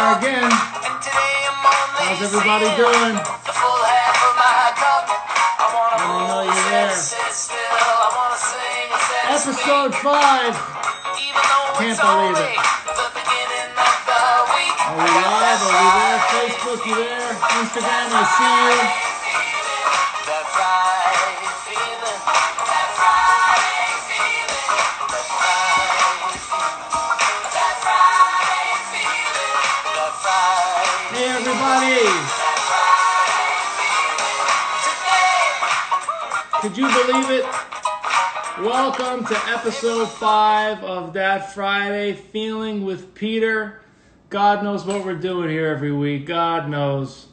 are again. How's everybody doing? Let me know you're there. Episode 5. Can't believe it. Are we live? Are we there? Facebook, you there? Instagram, I see you. Hey everybody! Could you believe it? Welcome to episode 5 of That Friday Feeling with Peter. God knows what we're doing here every week. God knows.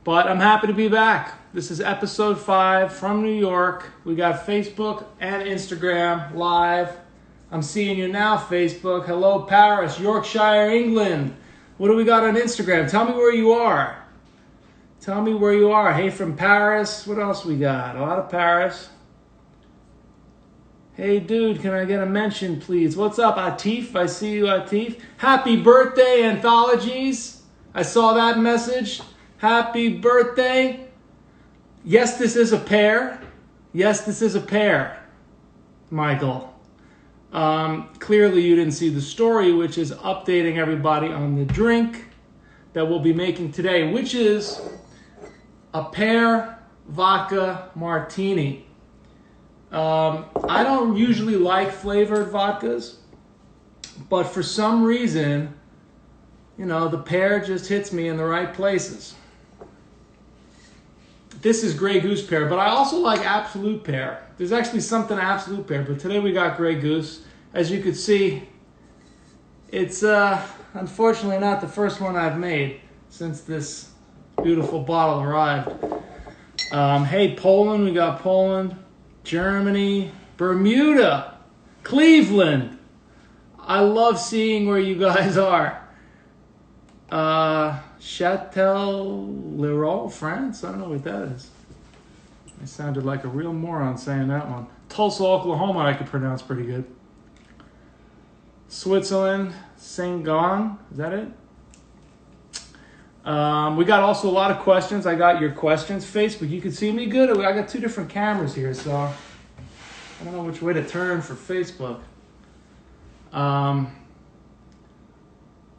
But I'm happy to be back. This is episode 5 from New York. We got Facebook and Instagram live. I'm seeing you now, Facebook. Hello, Paris, Yorkshire, England. What do we got on Instagram? Tell me where you are. Tell me where you are. Hey, from Paris. What else we got? A lot of Paris. Hey, dude, can I get a mention, please? What's up, Atif? I see you, Atif. Happy birthday, Anthologies. I saw that message. Happy birthday. Yes, this is a pear. Yes, this is a pear, Michael. Clearly you didn't see the story, which is updating everybody on the drink that we'll be making today, which is a pear vodka martini. I don't usually like flavored vodkas, but for some reason, you know, the pear just hits me in the right places. This is Grey Goose pear, but I also like Absolute pear. There's actually something Absolute pear, but today we got Grey Goose. As you could see, it's unfortunately not the first one I've made since this beautiful bottle arrived. Hey, Poland, we got Poland, Germany, Bermuda, Cleveland. I love seeing where you guys are. Châtel-Leroux, France? I don't know what that is. I sounded like a real moron saying that one. Tulsa, Oklahoma, I could pronounce pretty good. Switzerland, Saint-Gong, is that it? We got also a lot of questions. I got your questions. Facebook, you can see me good? I got 2 different cameras here, so I don't know which way to turn for Facebook.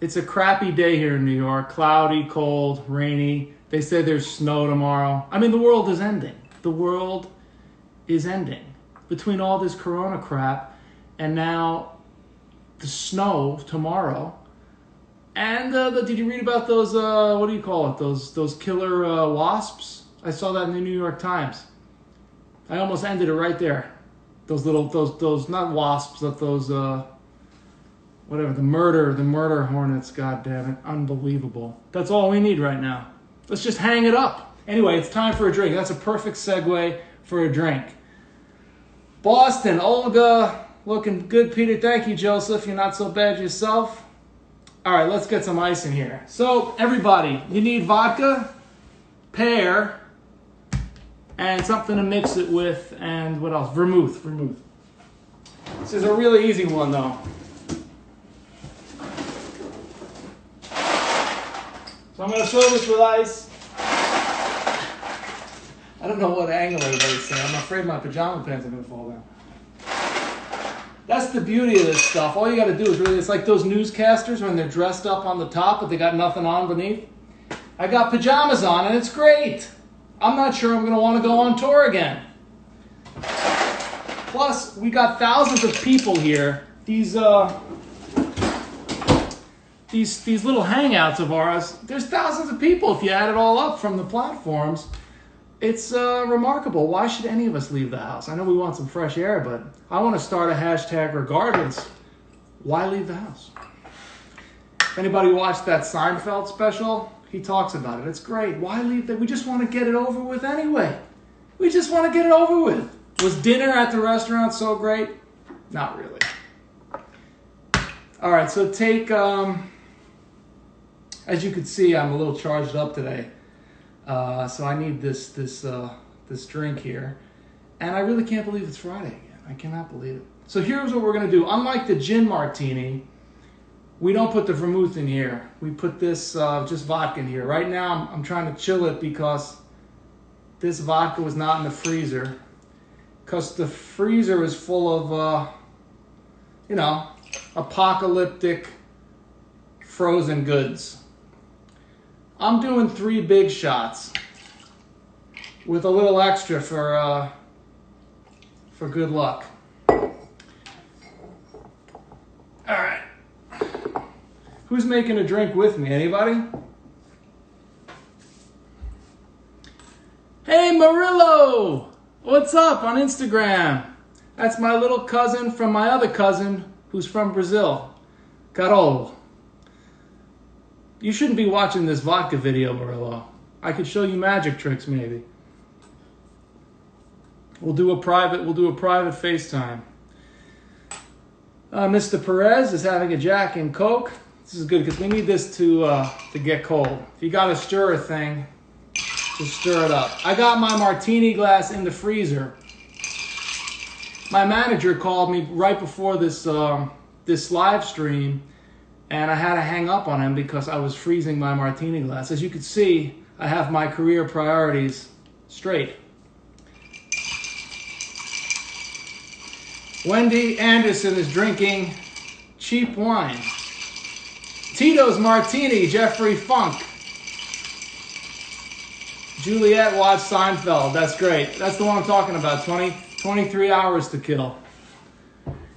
It's a crappy day here in New York. Cloudy, cold, rainy. They say there's snow tomorrow. I mean, the world is ending. The world is ending. Between all this corona crap and now the snow tomorrow. And did you read about those, what do you call it? Those killer wasps? I saw that in the New York Times. I almost ended it right there. Those not wasps, but those, whatever, the murder hornets, god damn it, unbelievable. That's all we need right now. Let's just hang it up. Anyway, it's time for a drink. That's a perfect segue for a drink. Boston, Olga, looking good, Peter. Thank you, Joseph. You're not so bad yourself. All right, let's get some ice in here. So, everybody, you need vodka, pear, and something to mix it with, and what else? Vermouth. This is a really easy one, though. So I'm going to fill this with ice. I don't know what angle everybody's saying. I'm afraid my pajama pants are going to fall down. That's the beauty of this stuff. All you got to do is really, it's like those newscasters when they're dressed up on the top, but they got nothing on beneath. I got pajamas on, and it's great. I'm not sure I'm going to want to go on tour again. Plus, we got thousands of people here. These little hangouts of ours, there's thousands of people if you add it all up from the platforms. It's remarkable. Why should any of us leave the house? I know we want some fresh air, but I want to start a hashtag regardless. Why leave the house? If anybody watched that Seinfeld special, he talks about it. It's great. Why leave that? We just want to get it over with anyway. We just want to get it over with. Was dinner at the restaurant so great? Not really. All right, so take, as you can see, I'm a little charged up today. So I need this drink here. And I really can't believe it's Friday again. I cannot believe it. So here's what we're going to do. Unlike the gin martini, We don't put the vermouth in here. We put this just vodka in here. Right now, I'm trying to chill it because this vodka was not in the freezer. Because the freezer is full of, you know, apocalyptic frozen goods. I'm doing 3 big shots with a little extra for good luck. All right. Who's making a drink with me? Anybody? Hey, Murillo! What's up on Instagram? That's my little cousin from my other cousin who's from Brazil. Carol. You shouldn't be watching this vodka video, Murillo. I could show you magic tricks, maybe. We'll do a private FaceTime. Mr. Perez is having a Jack and Coke. This is good because we need this to get cold. If you got a stirrer thing, just stir it up. I got my martini glass in the freezer. My manager called me right before this this live stream, and I had to hang up on him because I was freezing my martini glass. As you can see, I have my career priorities straight. Wendy Anderson is drinking cheap wine. Tito's Martini, Jeffrey Funk. Juliet watched Seinfeld. That's great. That's the one I'm talking about. 23 hours to kill.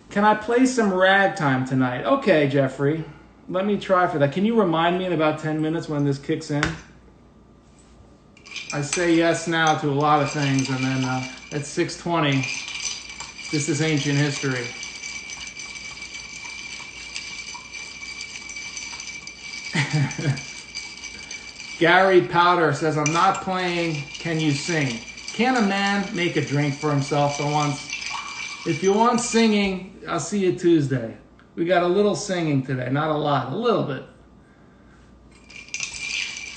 Can I play some ragtime tonight? Okay, Jeffrey. Let me try for that. Can you remind me in about 10 minutes when this kicks in? I say yes now to a lot of things, and then at 6:20, this is ancient history. Gary Powder says, I'm not playing, can you sing? Can a man make a drink for himself for once? If you want singing, I'll see you Tuesday. We got a little singing today, not a lot, a little bit.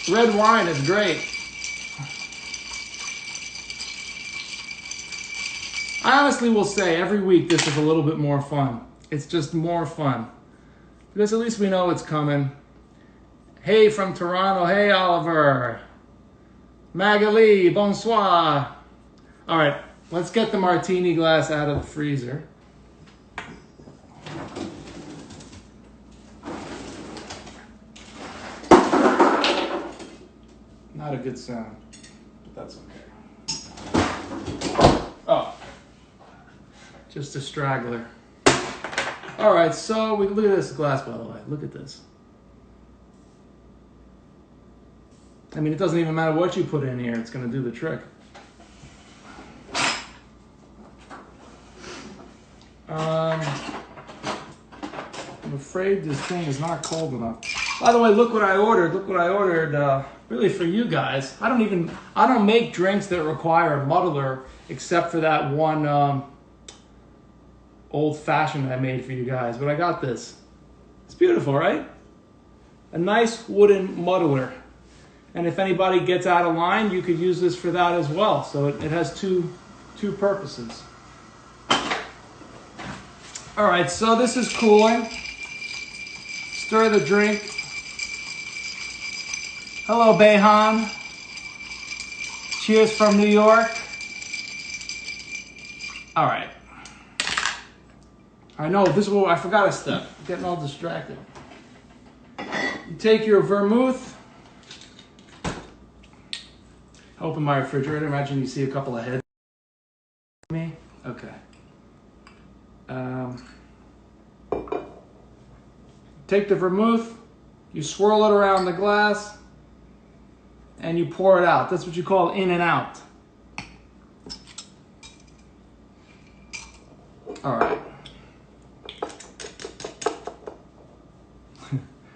Red wine is great. I honestly will say every week this is a little bit more fun. It's just more fun. Because at least we know it's coming. Hey from Toronto, hey Oliver. Magali, bonsoir. All right, let's get the martini glass out of the freezer. Not a good sound, but that's okay. Oh, just a straggler. All right, so we look at this glass, by the way. Look at this. I mean, it doesn't even matter what you put in here. It's going to do the trick. I'm afraid this thing is not cold enough. By the way, look what I ordered. Look what I ordered really for you guys. I don't make drinks that require a muddler except for that one old fashioned that I made for you guys. But I got this. It's beautiful, right? A nice wooden muddler. And if anybody gets out of line, you could use this for that as well. So it has two purposes. All right, so this is cooling. Stir the drink. Hello, Behan. Cheers from New York. All right. I know, this is what I forgot a step. I'm getting all distracted. You take your vermouth. Open my refrigerator. Imagine you see a couple of heads. Me? Okay. Take the vermouth, you swirl it around the glass, and you pour it out. That's what you call in and out. All right.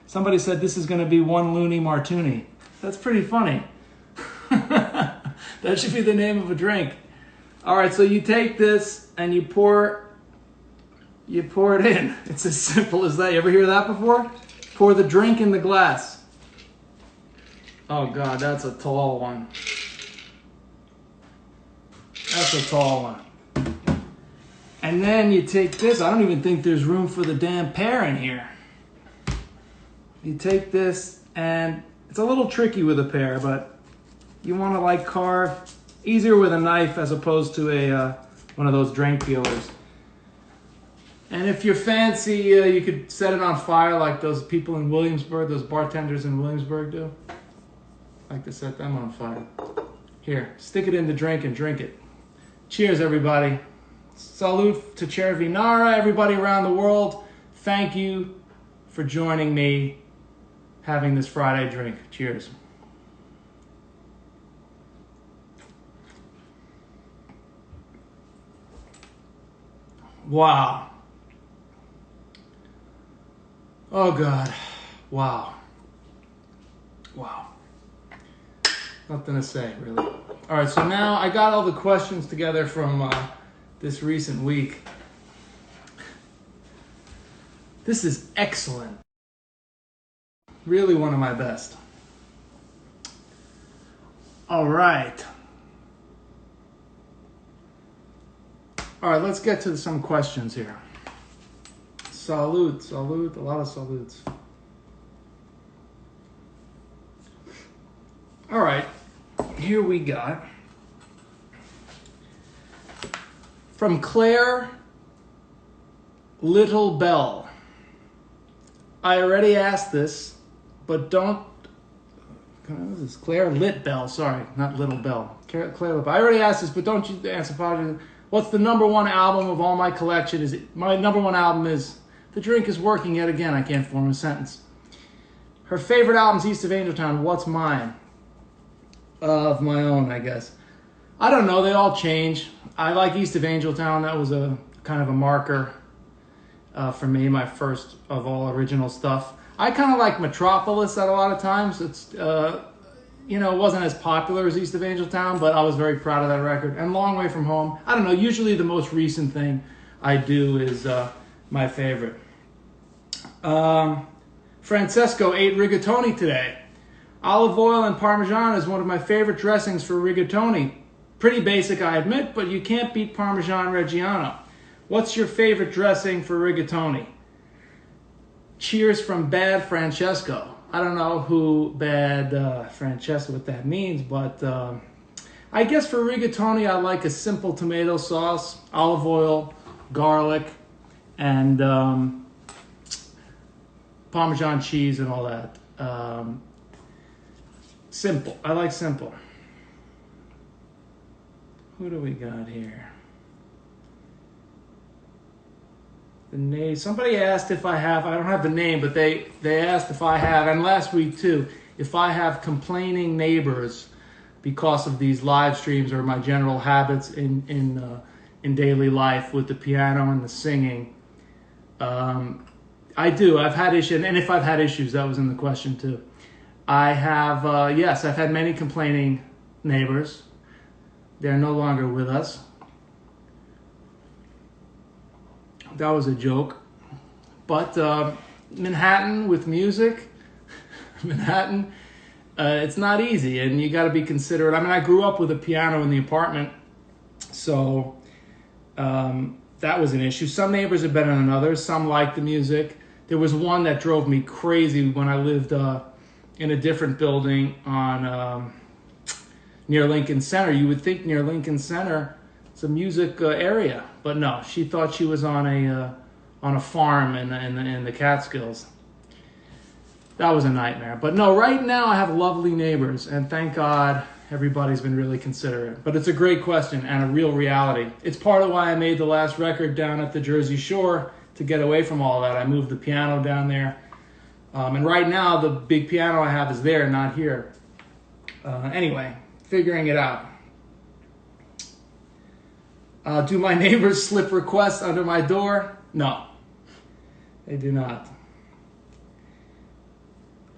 Somebody said this is going to be one loony martini. That's pretty funny. That should be the name of a drink. All right, so you take this and you pour it in. It's as simple as that. You ever hear that before? Pour the drink in the glass. Oh God, that's a tall one. That's a tall one. And then you take this. I don't even think there's room for the damn pear in here. You take this, and it's a little tricky with a pear, but you want to like carve easier with a knife as opposed to a one of those drink peelers. And if you're fancy, you could set it on fire like those people in Williamsburg, those bartenders in Williamsburg do. I like to set them on fire. Here, stick it in the drink and drink it. Cheers, everybody. Salute to Cervinara, everybody around the world. Thank you for joining me having this Friday drink. Cheers. Wow. Oh, God. Wow. Wow. Nothing to say, really. All right, so now I got all the questions together from this recent week. This is excellent. Really one of my best. All right. All right, let's get to some questions here. Salute, salute, a lot of salutes. All right, here we got from Claire Little Bell. I already asked this, but don't. What is this? Claire Lit Bell. Sorry, not Little Bell. Claire Lit Bell. I already asked this, but don't you answer. What's the number one album of all my collection? My number one album is The Drink Is Working Yet Again. I can't form a sentence. Her favorite album's East of Angeltown. What's mine? Of my own, I guess. I don't know. They all change. I like East of Angeltown. That was a kind of a marker for me, my first of all original stuff. I kind of like Metropolis at a lot of times. It's, it wasn't as popular as East of Angeltown, but I was very proud of that record. And Long Way From Home. I don't know. Usually the most recent thing I do is my favorite. Francesco ate rigatoni today. Olive oil and Parmesan is one of my favorite dressings for rigatoni. Pretty basic, I admit, but you can't beat Parmesan Reggiano. What's your favorite dressing for rigatoni? Cheers from Bad Francesco. I don't know who Bad Francesco, what that means, but I guess for rigatoni, I like a simple tomato sauce, olive oil, garlic, and Parmesan cheese and all that. Simple. I like simple. Who do we got here? The name. Somebody asked if I have. I don't have the name, but they asked if I have, and last week too, if I have complaining neighbors because of these live streams or my general habits in daily life with the piano and the singing. I do. I've had issues, and if I've had issues, that was in the question too. I have, yes, I've had many complaining neighbors. They're no longer with us. That was a joke. But Manhattan with music, Manhattan, it's not easy, and you got to be considerate. I mean, I grew up with a piano in the apartment, so that was an issue. Some neighbors are better than others. Some like the music. There was one that drove me crazy when I lived in a different building on near Lincoln Center. You would think near Lincoln Center it's a music area, but no. She thought she was on a farm in the Catskills. That was a nightmare. But no, right now I have lovely neighbors, and thank God everybody's been really considerate. But it's a great question and a real reality. It's part of why I made the last record down at the Jersey Shore to get away from all that. I moved the piano down there. And right now, the big piano I have is there, not here. Anyway, figuring it out. Do my neighbors slip requests under my door? No, they do not.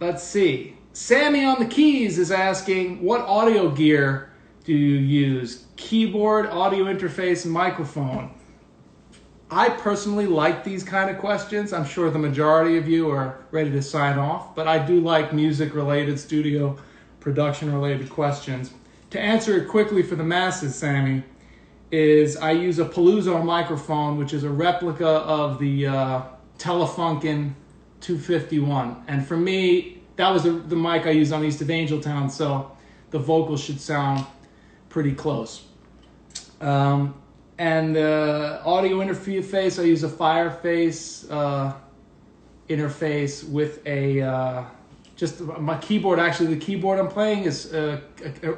Let's see. Sammy on the keys is asking, what audio gear do you use? Keyboard, audio interface, microphone. I personally like these kind of questions. I'm sure the majority of you are ready to sign off, but I do like music-related, studio production-related questions. To answer it quickly for the masses, Sammy, is I use a Paluzzo microphone, which is a replica of the Telefunken 251. And for me, that was the mic I used on East of Angeltown, so the vocals should sound pretty close. And the audio interface, I use a Fireface interface with a just my keyboard. Actually, the keyboard I'm playing is an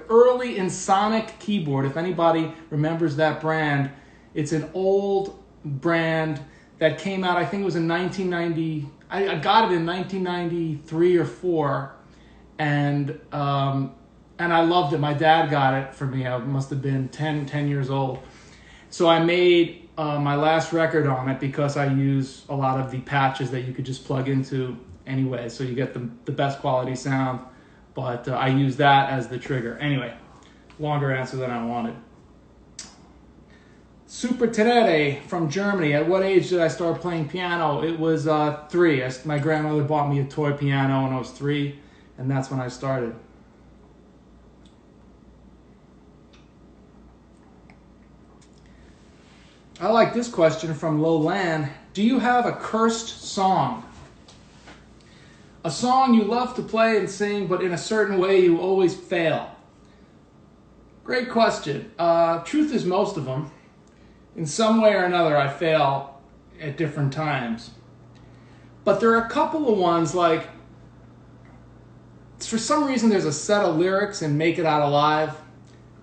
early Ensoniq keyboard. If anybody remembers that brand, it's an old brand that came out, I think it was in 1990. I got it in 1993 or 4, and I loved it. My dad got it for me. I must have been 10 years old. So I made my last record on it because I use a lot of the patches that you could just plug into anyway, so you get the best quality sound. But I use that as the trigger. Anyway, longer answer than I wanted. Super Tenere from Germany. At what age did I start playing piano? It was 3. My grandmother bought me a toy piano when I was 3, and that's when I started. I like this question from Lolan. Do you have a cursed song? A song you love to play and sing, but in a certain way you always fail? Great question. Truth is, most of them. In some way or another, I fail at different times. But there are a couple of ones, like, for some reason there's a set of lyrics in Make It Out Alive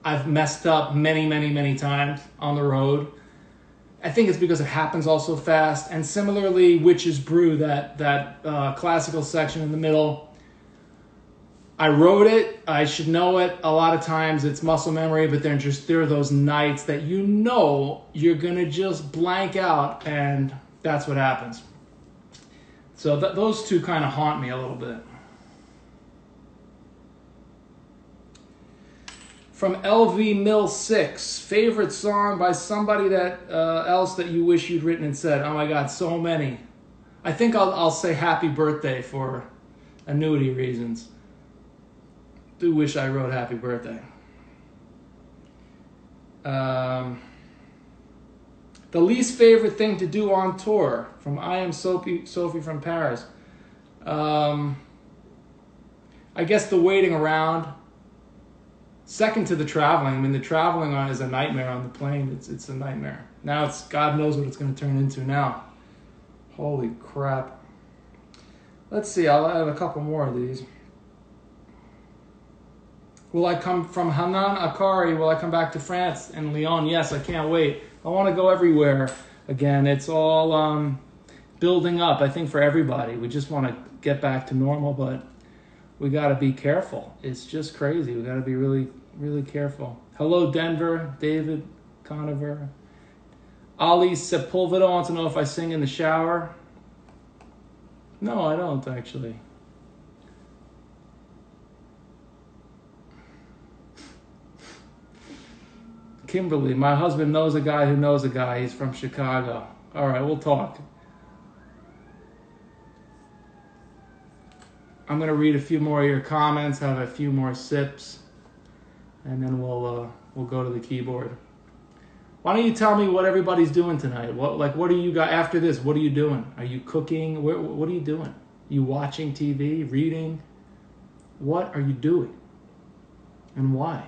I've messed up many, many, many times on the road. I think it's because it happens all so fast. And similarly, Witch's Brew, that classical section in the middle, I wrote it, I should know it. A lot of times it's muscle memory, but there are those nights that you know you're going to just blank out, and that's what happens. So those two kind of haunt me a little bit. From LV Mill 6, favorite song by somebody that else that you wish you'd written and said? Oh my God, so many. I think I'll say Happy Birthday for annuity reasons. Do wish I wrote Happy Birthday. The least favorite thing to do on tour, from I Am Sophie from Paris. I guess the waiting around. Second to the traveling. I mean, the traveling is a nightmare on the plane. It's a nightmare. Now it's God knows what it's going to turn into now. Holy crap. Let's see. I'll add a couple more of these. Will I come from Hanan Akari? Will I come back to France and Lyon? Yes, I can't wait. I want to go everywhere again. It's all building up, I think, for everybody. We just want to get back to normal, but we got to be careful. It's just crazy. We got to be really, really careful. Hello, Denver. David Conover. Ali Sepulveda wants to know if I sing in the shower. No, I don't, actually. Kimberly, my husband knows a guy who knows a guy. He's from Chicago. All right, we'll talk. I'm going to read a few more of your comments, have a few more sips, and then we'll go to the keyboard. Why don't you tell me what everybody's doing tonight? What are you guys, after this, what are you doing? Are you cooking? What are you doing? You watching TV, reading? What are you doing? And why?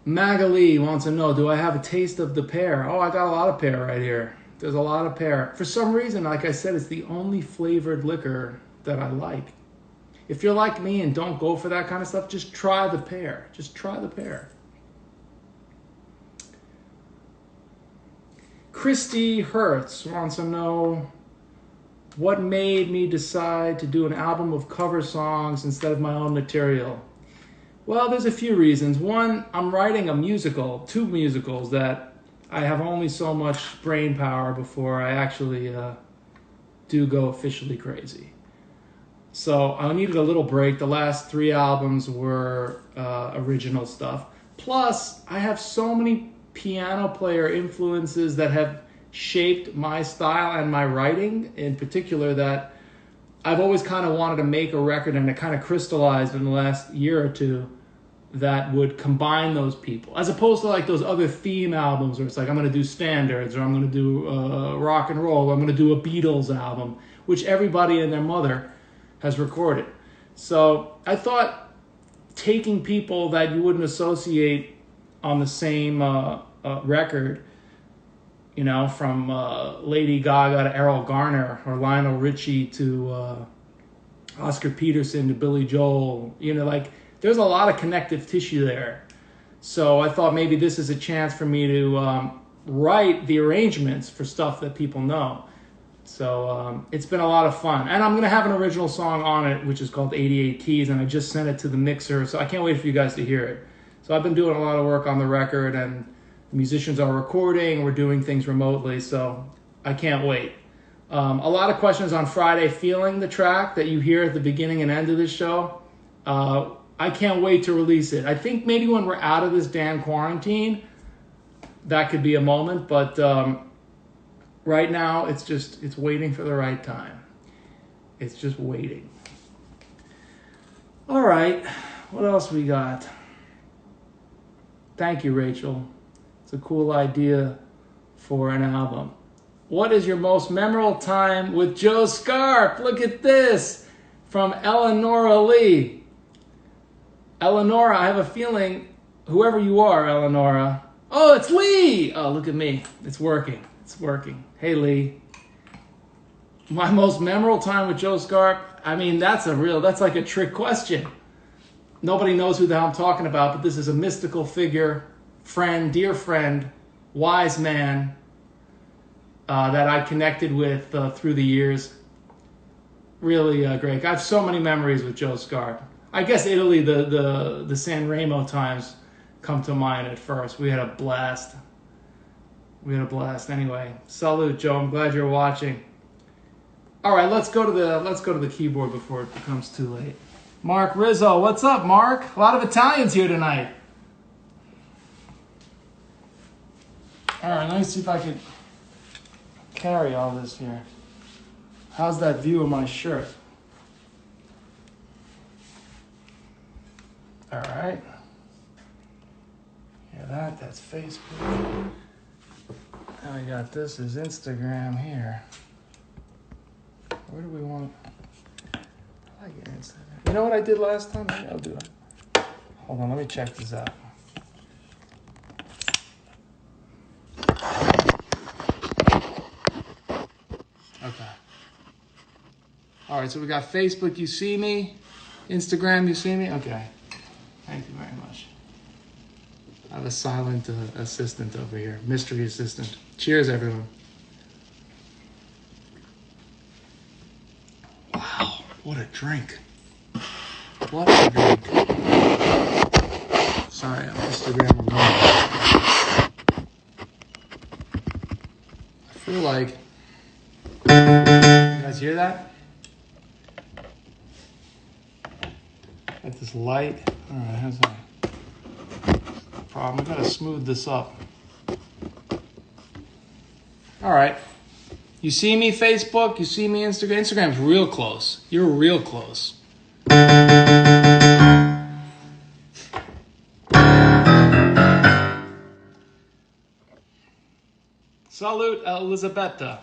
Magali wants to know, do I have a taste of the pear? Oh, I got a lot of pear right here. There's a lot of pear. For some reason, like I said, it's the only flavored liquor that I like. If you're like me and don't go for that kind of stuff, just try the pear. Just try the pear. Christy Hertz wants to know, what made me decide to do an album of cover songs instead of my own material? Well, there's a few reasons. One, I'm writing a musical, 2 musicals that I have only so much brain power before I actually do go officially crazy. So I needed a little break. The last 3 albums were original stuff. Plus, I have so many piano player influences that have shaped my style and my writing in particular that I've always kind of wanted to make a record, and it kind of crystallized in the last year or 2 that would combine those people, as opposed to like those other theme albums where it's like I'm going to do standards, or I'm going to do rock and roll, or I'm going to do a Beatles album, which everybody and their mother has recorded. So I thought taking people that you wouldn't associate on the same record, you know, from Lady Gaga to Errol Garner, or Lionel Richie to Oscar Peterson to Billy Joel, you know, like there's a lot of connective tissue there. So I thought maybe this is a chance for me to write the arrangements for stuff that people know. So it's been a lot of fun. And I'm going to have an original song on it, which is called 88 Keys, and I just sent it to the mixer, so I can't wait for you guys to hear it. So I've been doing a lot of work on the record, and the musicians are recording, we're doing things remotely, so I can't wait. A lot of questions on Friday Feeling, the track that you hear at the beginning and end of this show. I can't wait to release it. I think maybe when we're out of this damn quarantine, that could be a moment, but right now it's waiting for the right time. It's just waiting. All right, what else we got? Thank you, Rachel. It's a cool idea for an album. What is your most memorable time with Joe Scarp? Look at this from Eleonora Lee. Eleonora, I have a feeling, whoever you are, Eleonora. Oh, it's Lee! Oh, look at me. It's working. It's working. Hey, Lee. My most memorable time with Joe Scarp? I mean, that's like a trick question. Nobody knows who the hell I'm talking about, but this is a mystical figure, friend, dear friend, wise man that I connected with through the years. Really great. I have so many memories with Joe Scarp. I guess Italy, the San Remo times come to mind at first. We had a blast. Anyway, salute, Joe. I'm glad you're watching. All right, let's go to the keyboard before it becomes too late. Mark Rizzo, what's up, Mark? A lot of Italians here tonight. All right, let me see if I can carry all this here. How's that view of my shirt? All right. Yeah, that's Facebook. And we got this is Instagram here. Where do we want? I like Instagram. You know what I did last time? Maybe I'll do it. Hold on, let me check this out. Okay. All right, so we got Facebook, you see me. Instagram, you see me. Okay. Thank you very much. I have a silent assistant over here, mystery assistant. Cheers, everyone. Wow, what a drink. What a drink. Sorry, I'm Instagram alone. I feel like, you guys hear that? Got this light. All right, how's that? Problem. I gotta smooth this up. All right. You see me, Facebook? You see me, Instagram? Instagram's real close. You're real close. Salute, Elisabetta.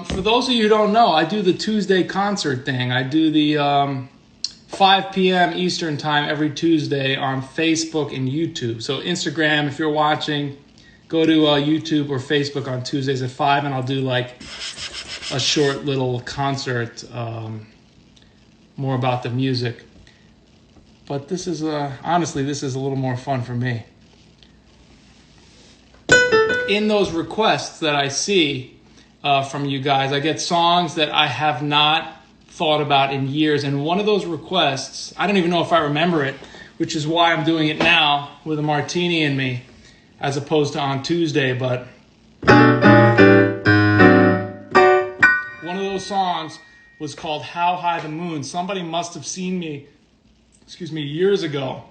For those of you who don't know, I do the Tuesday concert thing. I do the 5 p.m. Eastern time every Tuesday on Facebook and YouTube. So Instagram, if you're watching, go to YouTube or Facebook on Tuesdays at 5, and I'll do like a short little concert, more about the music. But this is, honestly, this is a little more fun for me. In those requests that I see from you guys, I get songs that I have not thought about in years. And one of those requests, I don't even know if I remember it, which is why I'm doing it now with a martini in me, as opposed to on Tuesday. But one of those songs was called How High the Moon. Somebody must have seen me, years ago.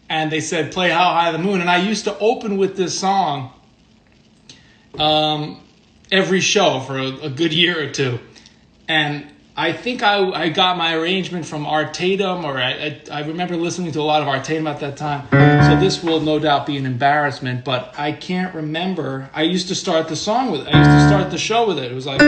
And they said, play How High the Moon. And I used to open with this song every show for a good year or two. And I think I got my arrangement from Art Tatum, or I remember listening to a lot of Art Tatum at that time. So this will no doubt be an embarrassment, but I can't remember. I used to start the song with it. I used to start the show with it. It was like...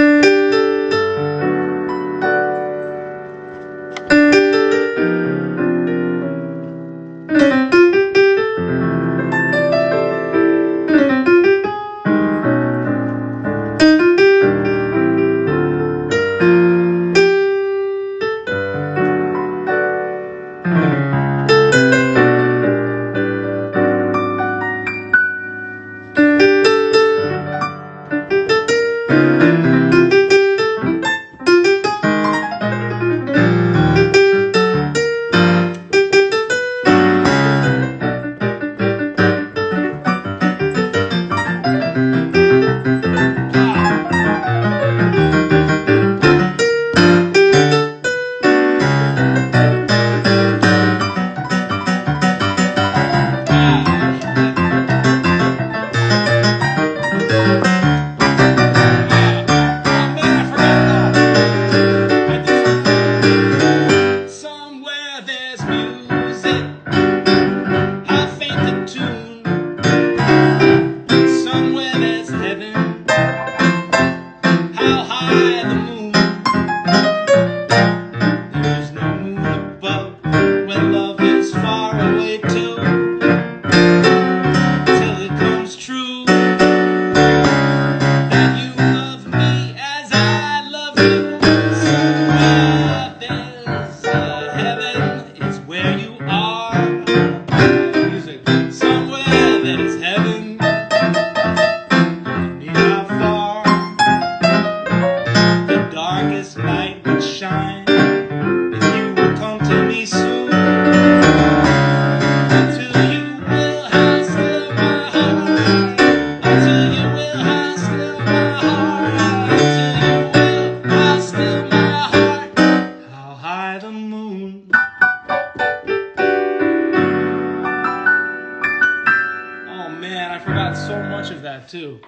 Too.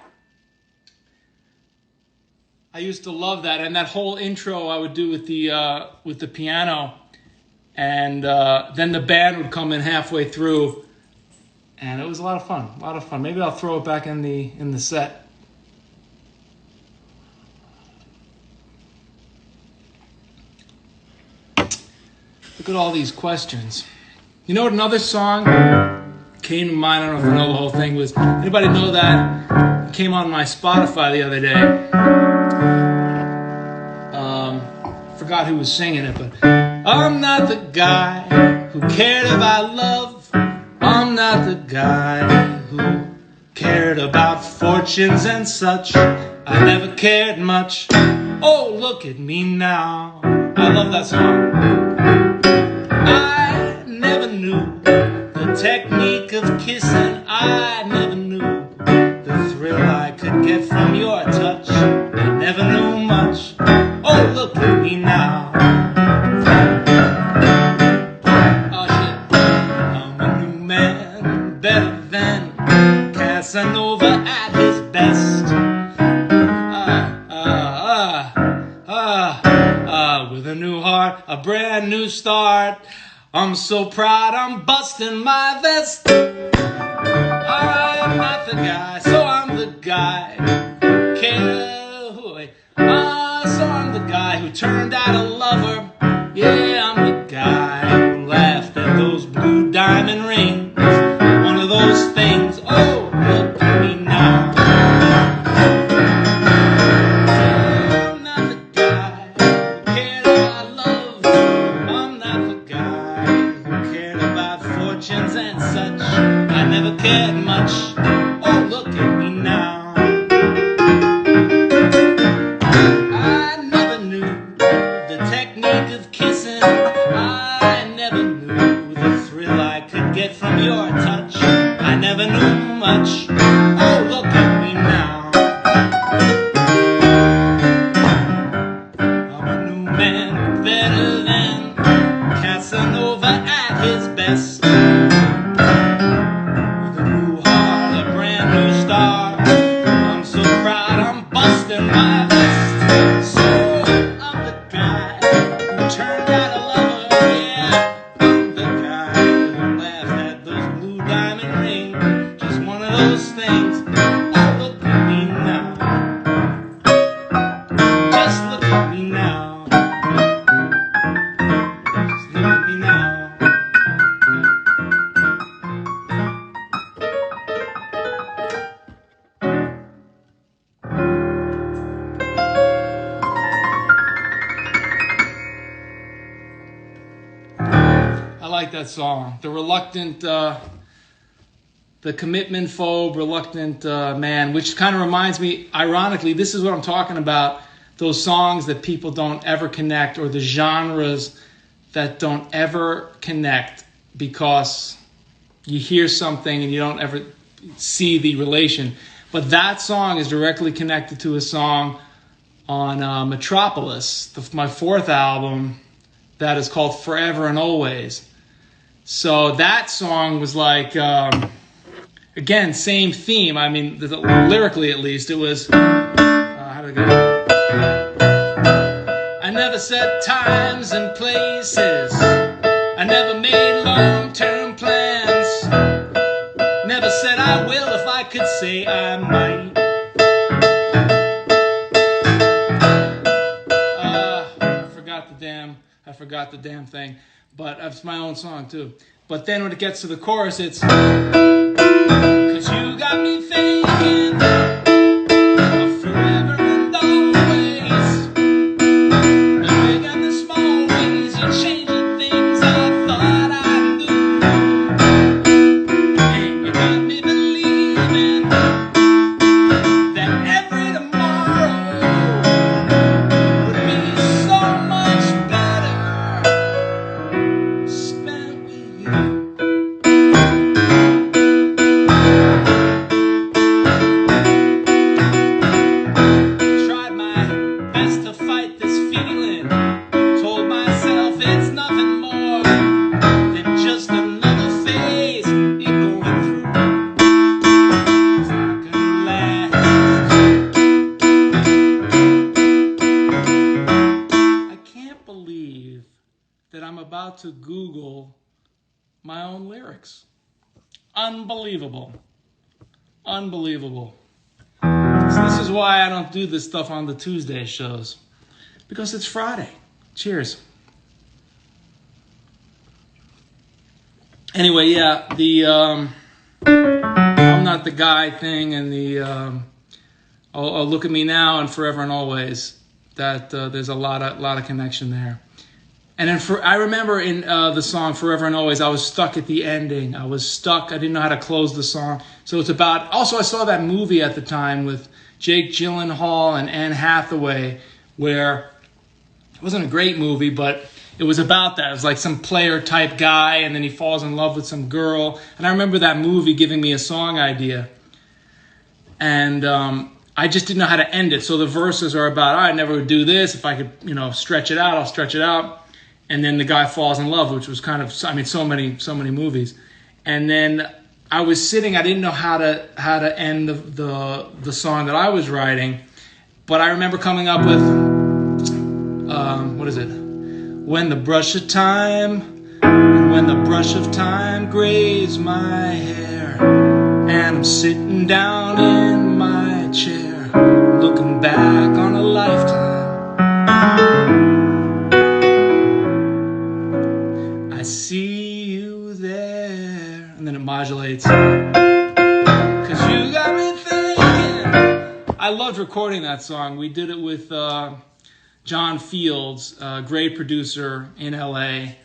I used to love that, and that whole intro I would do with the piano, and then the band would come in halfway through, and it was a lot of fun. A lot of fun. Maybe I'll throw it back in the set. Look at all these questions. You know what? Another song came to mind. I don't know if I know the whole thing. Was anybody know that? It came on my Spotify the other day. Forgot who was singing it, but I'm not the guy who cared about love. I'm not the guy who cared about fortunes and such. I never cared much. Oh, look at me now. I love that song. I never knew the technique of kissing. I never knew the thrill I could get from your touch. I never knew much. Oh, look at me now. Oh shit, I'm a new man, better than Casanova at his best. With a new heart, a brand new start. I'm so proud I'm busting my vest. I'm not the guy, so I'm the guy who cares. So I'm the guy who turned out a lover. Yeah, I'm the guy who laughed at those blue diamond rings. One of those things. Oh, look at me now. I'm not the guy who cared about love. I'm not the guy who cared about fortunes and such. I never cared much. Oh, look at me now. I never knew the technique of kissing. I never knew the thrill I could get from your touch. I never knew much. Oh, look at me now. I'm a new man, better than Casanova at his best. With a new heart, a brand new star. I'm so proud I'm busting my vest. So I'm the like that song. The reluctant, the commitment phobe, reluctant man, which kind of reminds me, ironically, this is what I'm talking about. Those songs that people don't ever connect, or the genres that don't ever connect because you hear something and you don't ever see the relation. But that song is directly connected to a song on Metropolis, my fourth album, that is called Forever and Always. So that song was like, again, same theme. I mean, lyrically at least, it was, how did it go? I never set times and places. I never made long-term plans. Never said I will if I could say I might. I forgot the damn thing. But it's my own song too. But then when it gets to the chorus, it's 'cause you got me thinking of forever and always. The big and the small ways you change the things I thought I knew. And you got me believing that every tomorrow would be so much better spent with you. Tried my best to fight this feeling. Told myself it's nothing more than just another phase you're going through. It's not gonna last. I can't believe that I'm about to Google my own lyrics. Unbelievable. Unbelievable. So this is why I don't do this stuff on the Tuesday shows. Because it's Friday. Cheers. Anyway, yeah, the I'm not the guy thing and the oh, look at me now and forever and always. That there's a lot of connection there. And then I remember in the song Forever and Always, I was stuck at the ending. I was stuck. I didn't know how to close the song. So it's about... Also, I saw that movie at the time with Jake Gyllenhaal and Anne Hathaway, where it wasn't a great movie, but it was about that. It was like some player-type guy, and then he falls in love with some girl. And I remember that movie giving me a song idea. And I just didn't know how to end it. So the verses are about, I never would do this. If I could, stretch it out, I'll stretch it out. And then the guy falls in love, which was kind of, so many movies. And then I was sitting, I didn't know how to end the song that I was writing. But I remember coming up with, what is it? When the brush of time grazed my hair, and I'm sitting down in my chair, looking back on a lifetime. I see you there. And then it modulates. 'Cause you got me thinking. I loved recording that song. We did it with John Fields, a great producer in LA.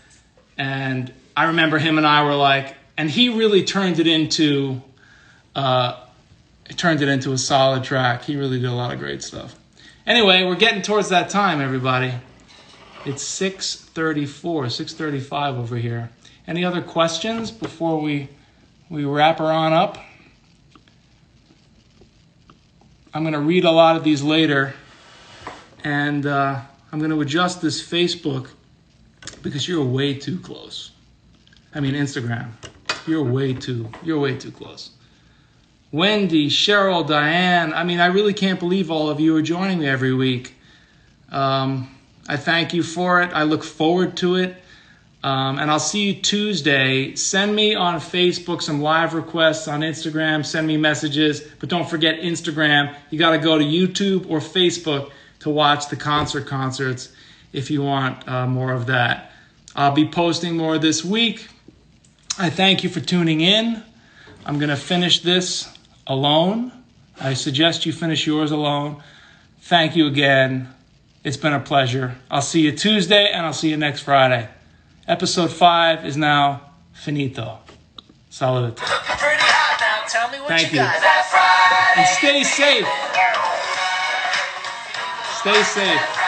And I remember him and I were like, and he really turned it into a solid track. He really did a lot of great stuff. Anyway, we're getting towards that time, everybody. It's 6:35 over here. Any other questions before we wrap her on up? I'm going to read a lot of these later, and I'm going to adjust this Facebook because you're way too close. I mean Instagram. You're way too close. Wendy, Cheryl, Diane. I mean, I really can't believe all of you are joining me every week. I thank you for it. I look forward to it. And I'll see you Tuesday. Send me on Facebook some live requests on Instagram. Send me messages. But don't forget Instagram. You got to go to YouTube or Facebook to watch the concerts if you want more of that. I'll be posting more this week. I thank you for tuning in. I'm going to finish this alone. I suggest you finish yours alone. Thank you again. It's been a pleasure. I'll see you Tuesday, and I'll see you next Friday. Episode 5 is now finito. Salute. Pretty hot now. Tell me what Thank you you. got. And stay safe. Stay safe.